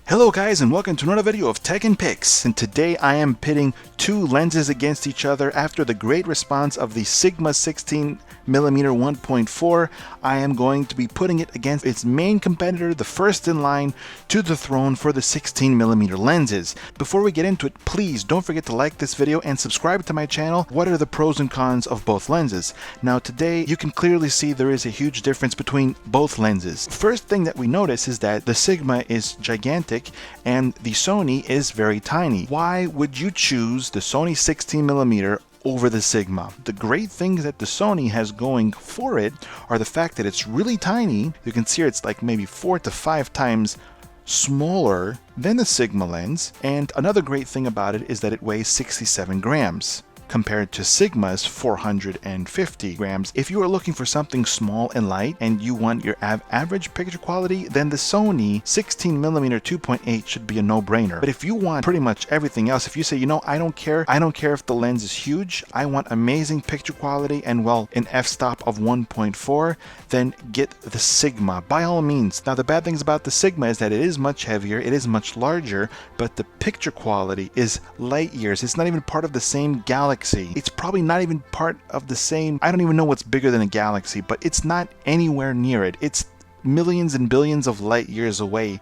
Hello guys and welcome to another video of Tech and Picks, and today I am pitting two lenses against each other after the great response of the Sigma 16mm 1.4. I am going to be putting it against its main competitor, the first in line to the throne for the 16mm lenses. Before we get into it, please don't forget to like this video and subscribe to my channel. What are the pros and cons of both lenses? Now today you can clearly see there is a huge difference between both lenses. First thing that we notice is that the Sigma is gigantic and the Sony is very tiny. Why would you choose the Sony 16mm over the Sigma? The great things that the Sony has going for it are the fact that it's really tiny. You can see it's like maybe 4 to 5 times smaller than the Sigma lens, and another great thing about it is that it weighs 67 grams. Compared to Sigma's 450 grams. If you are looking for something small and light and you want your average picture quality, then the Sony 16mm 2.8 should be a no-brainer. But if you want pretty much everything else, if you say, you know, I don't care if the lens is huge, I want amazing picture quality and, well, an f-stop of 1.4, then get the Sigma by all means. Now the bad things about the Sigma is that it is much heavier, it is much larger, but the picture quality is light years. It's not even part of the same galaxy. It's probably not even part of the same, I don't even know what's bigger than a galaxy, but it's not anywhere near it. It's millions and billions of light years away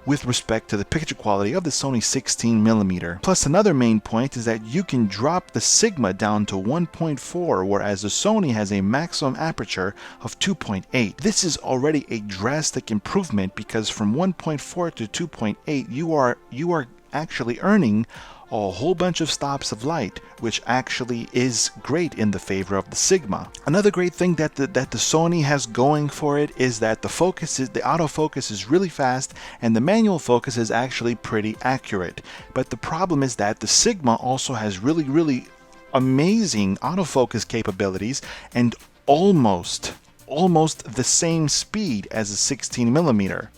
with respect to the picture quality of the Sony 16mm. Plus another main point is that you can drop the Sigma down to 1.4, whereas the Sony has a maximum aperture of 2.8. This is already a drastic improvement because from 1.4 to 2.8 you are actually earning a whole bunch of stops of light, which actually is great in the favor of the Sigma. Another great thing that the Sony has going for it is that the autofocus is really fast and the manual focus is actually pretty accurate. But the problem is that the Sigma also has really amazing autofocus capabilities and almost the same speed as the 16mm.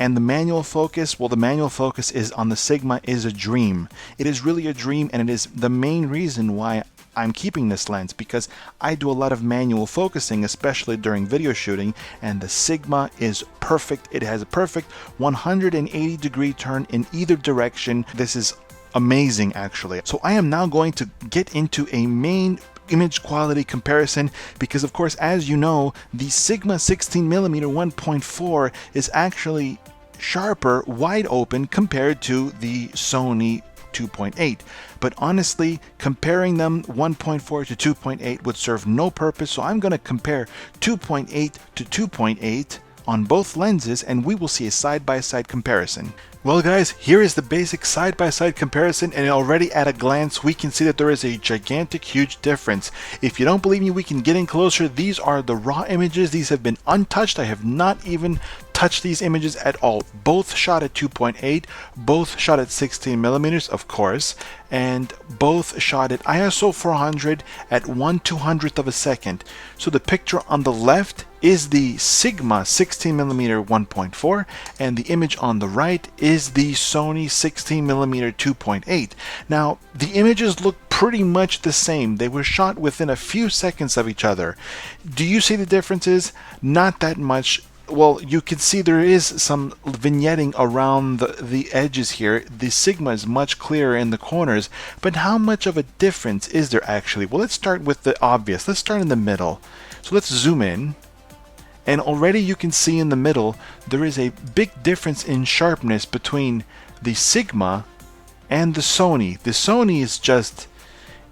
And the manual focus, well, the manual focus is on the Sigma is a dream. It is really a dream, and it is the main reason why I'm keeping this lens, because I do a lot of manual focusing, especially during video shooting, and the Sigma is perfect. It has a perfect 180-degree turn in either direction. This is amazing, actually. So I am now going to get into a main image quality comparison because, of course, as you know, the Sigma 16mm 1.4 is actually sharper wide open compared to the Sony 2.8. But honestly, comparing them 1.4 to 2.8 would serve no purpose, so I'm going to compare 2.8 to 2.8 on both lenses and we will see a side-by-side comparison. Well guys, here is the basic side-by-side comparison, and already at a glance we can see that there is a gigantic huge difference. If you don't believe me, we can get in closer. These are the raw images. These have been untouched. I have not even touched these images at all. Both shot at 2.8, both shot at 16mm, of course, and both shot at ISO 400 at 1/200th of a second. So the picture on the left is the Sigma 16mm 1.4 and the image on the right is the Sony 16mm 2.8. Now the images look pretty much the same. They were shot within a few seconds of each other. Do you see the differences? Not that much. Well, you can see there is some vignetting around the edges here. The Sigma is much clearer in the corners, but how much of a difference is there actually? Well, let's start with the obvious. Let's start in the middle. So let's zoom in. And already you can see in the middle there is a big difference in sharpness between the Sigma and the Sony. The Sony is just,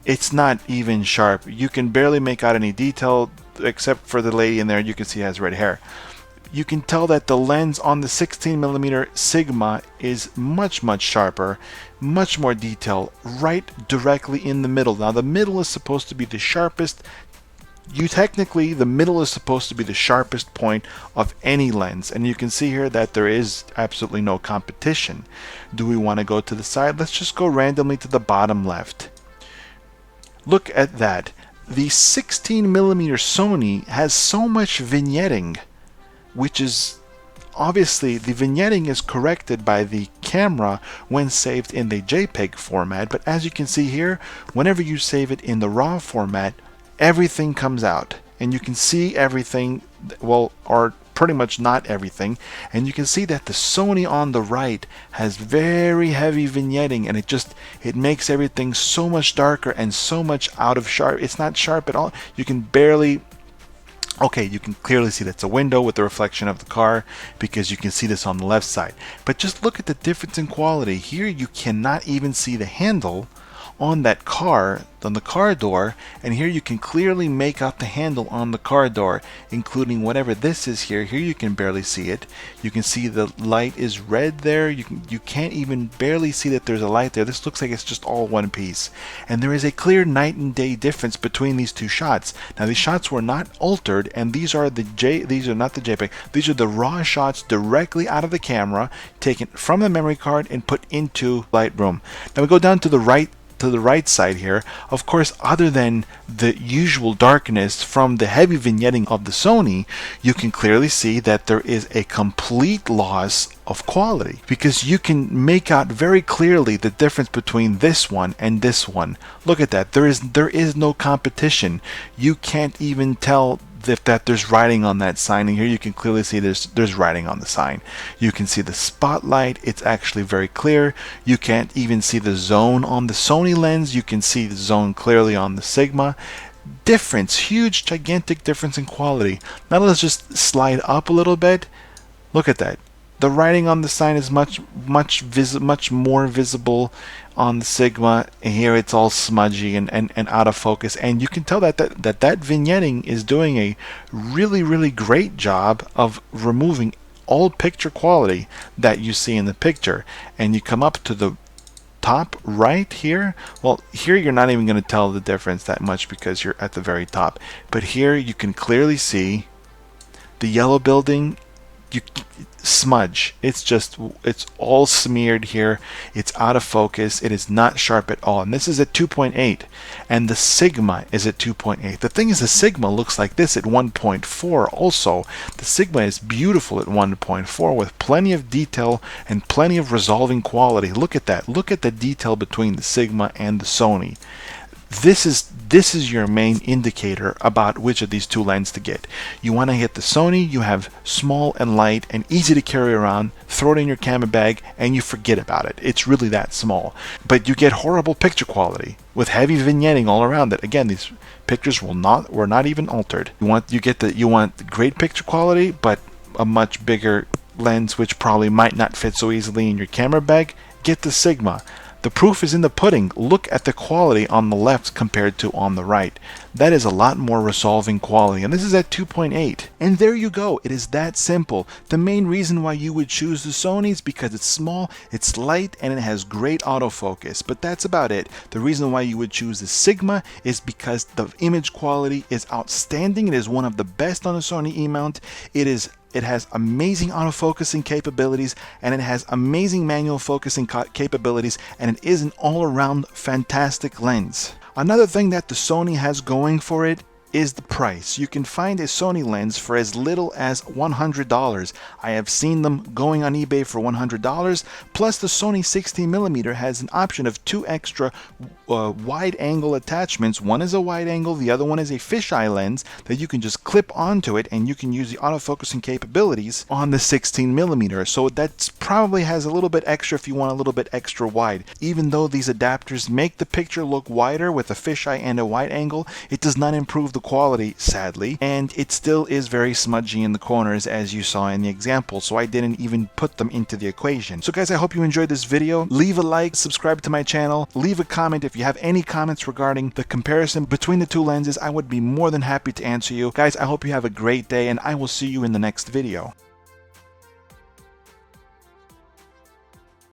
it's not even sharp. You can barely make out any detail except for the lady in there. You can see has red hair. You can tell that the lens on the 16mm Sigma is much sharper, much more detail, right directly in the middle. Now the middle is supposed to be the sharpest. The middle is supposed to be the sharpest point of any lens, and you can see here that there is absolutely no competition. Do we want to go to the side? Let's just go randomly to the bottom left. Look at that. The 16mm Sony has so much vignetting, which is obviously the vignetting is corrected by the camera when saved in the JPEG format, but as you can see here, whenever you save it in the RAW format, everything comes out and you can see everything, well, or pretty much not everything. And you can see that the Sony on the right has very heavy vignetting, and it makes everything so much darker and so much out of sharp. It's not sharp at all. You can barely. Okay, you can clearly see that's a window with the reflection of the car, because you can see this on the left side. But just look at the difference in quality. Here you cannot even see the handle on that car, on the car door, and here you can clearly make out the handle on the car door, including whatever this is here. Here you can barely see it. You can see the light is red there. You can't even barely see that there's a light there. This looks like it's just all one piece. And there is a clear night and day difference between these two shots. Now these shots were not altered, and these are not the JPEG. These are the raw shots directly out of the camera, taken from the memory card and put into Lightroom. Now we go down to the right side here. Of course, other than the usual darkness from the heavy vignetting of the Sony, you can clearly see that there is a complete loss of quality, because you can make out very clearly the difference between this one and this one. Look at that. There is no competition. You can't even tell that there's writing on that sign, and here you can clearly see there's writing on the sign. You can see the spotlight. It's actually very clear. You can't even see the zone on the Sony lens. You can see the zone clearly on the Sigma. Huge gigantic difference in quality. Now let's just slide up a little bit. Look at that. The writing on the sign is much more visible on the Sigma. Here it's all smudgy and out of focus, and you can tell that vignetting is doing a really great job of removing all picture quality that you see in the picture. And you come up to the top right here. Well, here you're not even going to tell the difference that much because you're at the very top, but here you can clearly see the yellow building. Smudge. It's all smeared here. It's out of focus. It is not sharp at all. And this is at 2.8, and the Sigma is at 2.8. The thing is, the Sigma looks like this at 1.4 also. The Sigma is beautiful at 1.4 with plenty of detail and plenty of resolving quality. Look at that. Look at the detail between the Sigma and the Sony. This is your main indicator about which of these two lenses to get. You want to get the Sony. You have small and light and easy to carry around. Throw it in your camera bag and you forget about it. It's really that small. But you get horrible picture quality with heavy vignetting all around it. Again, these pictures were not even altered. You want great picture quality, but a much bigger lens, which probably might not fit so easily in your camera bag. Get the Sigma. The proof is in the pudding. Look at the quality on the left compared to on the right. That is a lot more resolving quality, and this is at 2.8. And there you go. It is that simple. The main reason why you would choose the Sony is because it's small, it's light, and it has great autofocus. But that's about it. The reason why you would choose the Sigma is because the image quality is outstanding. It is one of the best on a Sony E-mount. It has amazing autofocusing capabilities, and it has amazing manual focusing capabilities, and it is an all-around fantastic lens. Another thing that the Sony has going for it is the price. You can find a Sony lens for as little as $100. I have seen them going on eBay for $100. Plus, the Sony 16mm has an option of two extra wide angle attachments. One is a wide angle, the other one is a fisheye lens that you can just clip onto it, and you can use the autofocusing capabilities on the 16mm. So that probably has a little bit extra if you want a little bit extra wide. Even though these adapters make the picture look wider with a fisheye and a wide angle, it does not improve the quality, sadly, and it still is very smudgy in the corners, as you saw in the example, so I didn't even put them into the equation. So guys, I hope you enjoyed this video. Leave a like, subscribe to my channel, leave a comment if you have any comments regarding the comparison between the two lenses. I would be more than happy to answer you. Guys, I hope you have a great day, and I will see you in the next video.